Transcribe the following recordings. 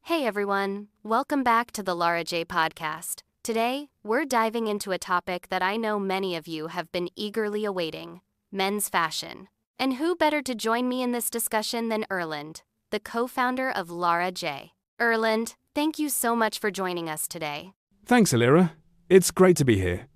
Hey everyone, welcome back to the Lara J podcast. Today, we're diving into a topic that I know many of you have been eagerly awaiting: men's fashion. And who better to join me in this discussion than Erland, the co-founder of Lara J. Erland, thank you so much for joining us today. Thanks, Alira. It's great to be here.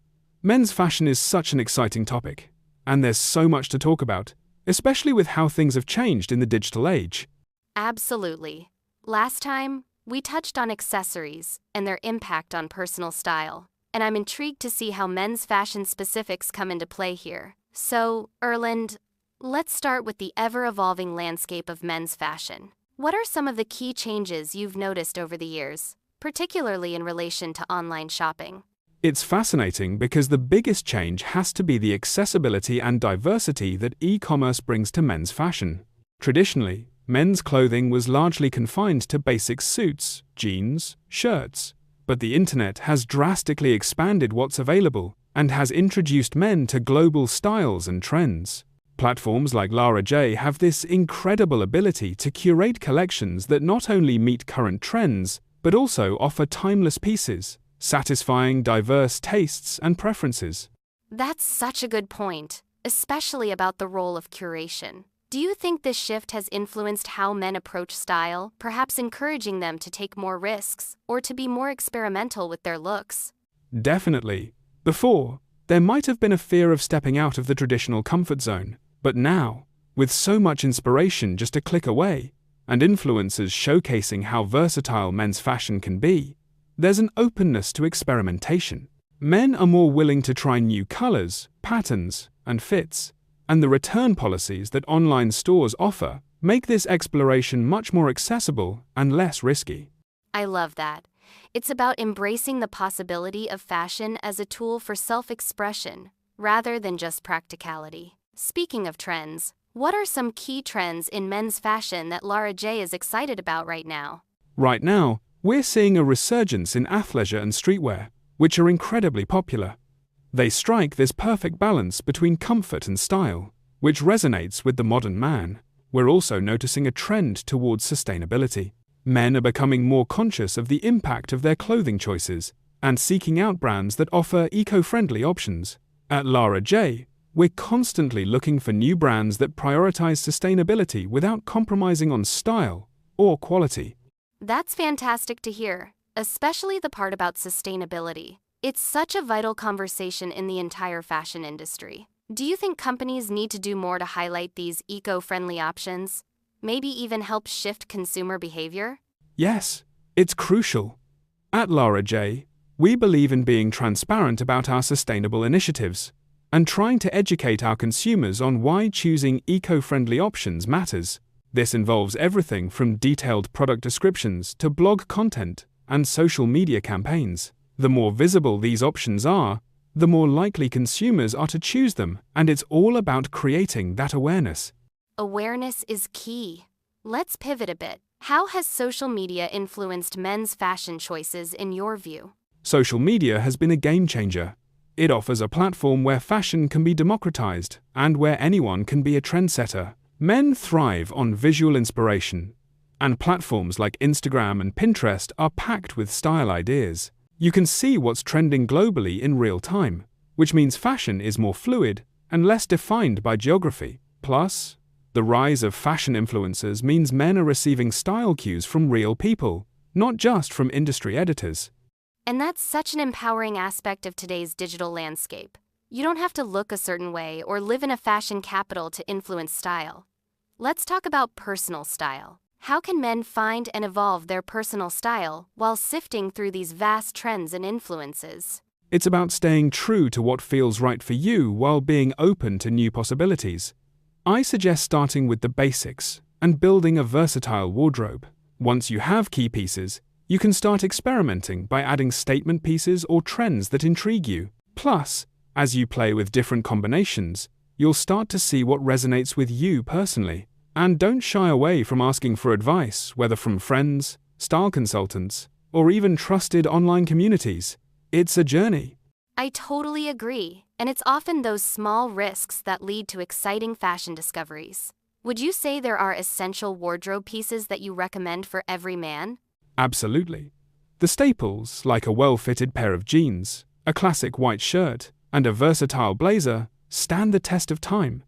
Men's fashion is such an exciting topic, and there's so much to talk about, especially with how things have changed in the digital age. Absolutely. Last time, we touched on accessories and their impact on personal style, and I'm intrigued to see how men's fashion specifics come into play here. So, Erland, let's start with the ever-evolving landscape of men's fashion. What are some of the key changes you've noticed over the years, particularly in relation to online shopping? It's fascinating because the biggest change has to be the accessibility and diversity that e-commerce brings to men's fashion. Traditionally, men's clothing was largely confined to basic suits, jeans, shirts. But the internet has drastically expanded what's available and has introduced men to global styles and trends. Platforms like Lara J have this incredible ability to curate collections that not only meet current trends, but also offer timeless pieces, satisfying diverse tastes and preferences. That's such a good point, especially about the role of curation. Do you think this shift has influenced how men approach style, perhaps encouraging them to take more risks or to be more experimental with their looks? Definitely. Before, there might have been a fear of stepping out of the traditional comfort zone, but now, with so much inspiration just a click away, and influencers showcasing how versatile men's fashion can be, there's an openness to experimentation. Men are more willing to try new colors, patterns, and fits, and the return policies that online stores offer make this exploration much more accessible and less risky. I love that. It's about embracing the possibility of fashion as a tool for self-expression, rather than just practicality. Speaking of trends, what are some key trends in men's fashion that Lara J is excited about right now? Right now, we're seeing a resurgence in athleisure and streetwear, which are incredibly popular. They strike this perfect balance between comfort and style, which resonates with the modern man. We're also noticing a trend towards sustainability. Men are becoming more conscious of the impact of their clothing choices and seeking out brands that offer eco-friendly options. At Lara J, we're constantly looking for new brands that prioritize sustainability without compromising on style or quality. That's fantastic to hear, especially the part about sustainability. It's such a vital conversation in the entire fashion industry. Do you think companies need to do more to highlight these eco-friendly options? Maybe even help shift consumer behavior? Yes, it's crucial. At Lara J, we believe in being transparent about our sustainable initiatives and trying to educate our consumers on why choosing eco-friendly options matters. This involves everything from detailed product descriptions to blog content and social media campaigns. The more visible these options are, the more likely consumers are to choose them, and it's all about creating that awareness. Awareness is key. Let's pivot a bit. How has social media influenced men's fashion choices in your view? Social media has been a game changer. It offers a platform where fashion can be democratized and where anyone can be a trendsetter. Men thrive on visual inspiration, and platforms like Instagram and Pinterest are packed with style ideas. You can see what's trending globally in real time, which means fashion is more fluid and less defined by geography. Plus, the rise of fashion influencers means men are receiving style cues from real people, not just from industry editors. And that's such an empowering aspect of today's digital landscape. You don't have to look a certain way or live in a fashion capital to influence style. Let's talk about personal style. How can men find and evolve their personal style while sifting through these vast trends and influences? It's about staying true to what feels right for you while being open to new possibilities. I suggest starting with the basics and building a versatile wardrobe. Once you have key pieces, you can start experimenting by adding statement pieces or trends that intrigue you. Plus, as you play with different combinations, you'll start to see what resonates with you personally. And don't shy away from asking for advice, whether from friends, style consultants, or even trusted online communities. It's a journey. I totally agree, and it's often those small risks that lead to exciting fashion discoveries. Would you say there are essential wardrobe pieces that you recommend for every man? Absolutely. The staples, like a well-fitted pair of jeans, a classic white shirt, and a versatile blazer, stand the test of time.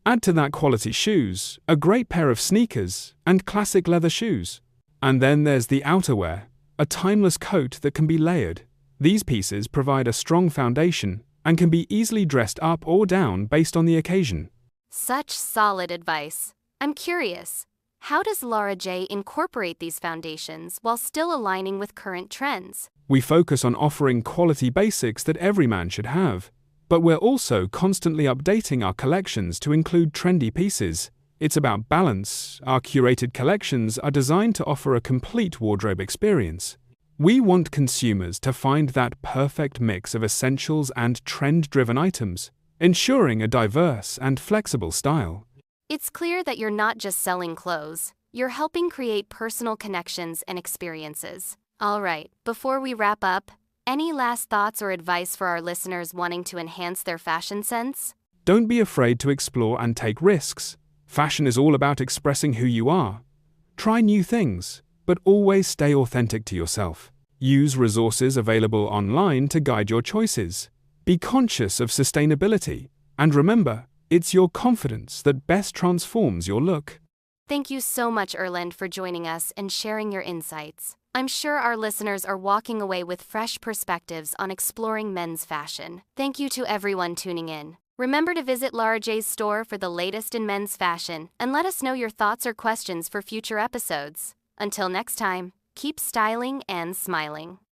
Add to that quality shoes, a great pair of sneakers, and classic leather shoes. And then there's the outerwear, a timeless coat that can be layered. These pieces provide a strong foundation and can be easily dressed up or down based on the occasion. Such solid advice. I'm curious, how does Lara J incorporate these foundations while still aligning with current trends? We focus on offering quality basics that every man should have, but we're also constantly updating our collections to include trendy pieces. It's about balance. Our curated collections are designed to offer a complete wardrobe experience. We want consumers to find that perfect mix of essentials and trend-driven items, ensuring a diverse and flexible style. It's clear that you're not just selling clothes, you're helping create personal connections and experiences. All right, before we wrap up, any last thoughts or advice for our listeners wanting to enhance their fashion sense? Don't be afraid to explore and take risks. Fashion is all about expressing who you are. Try new things, but always stay authentic to yourself. Use resources available online to guide your choices. Be conscious of sustainability, and remember, it's your confidence that best transforms your look. Thank you so much, Erland, for joining us and sharing your insights. I'm sure our listeners are walking away with fresh perspectives on exploring men's fashion. Thank you to everyone tuning in. Remember to visit Lara J's store for the latest in men's fashion and let us know your thoughts or questions for future episodes. Until next time, keep styling and smiling.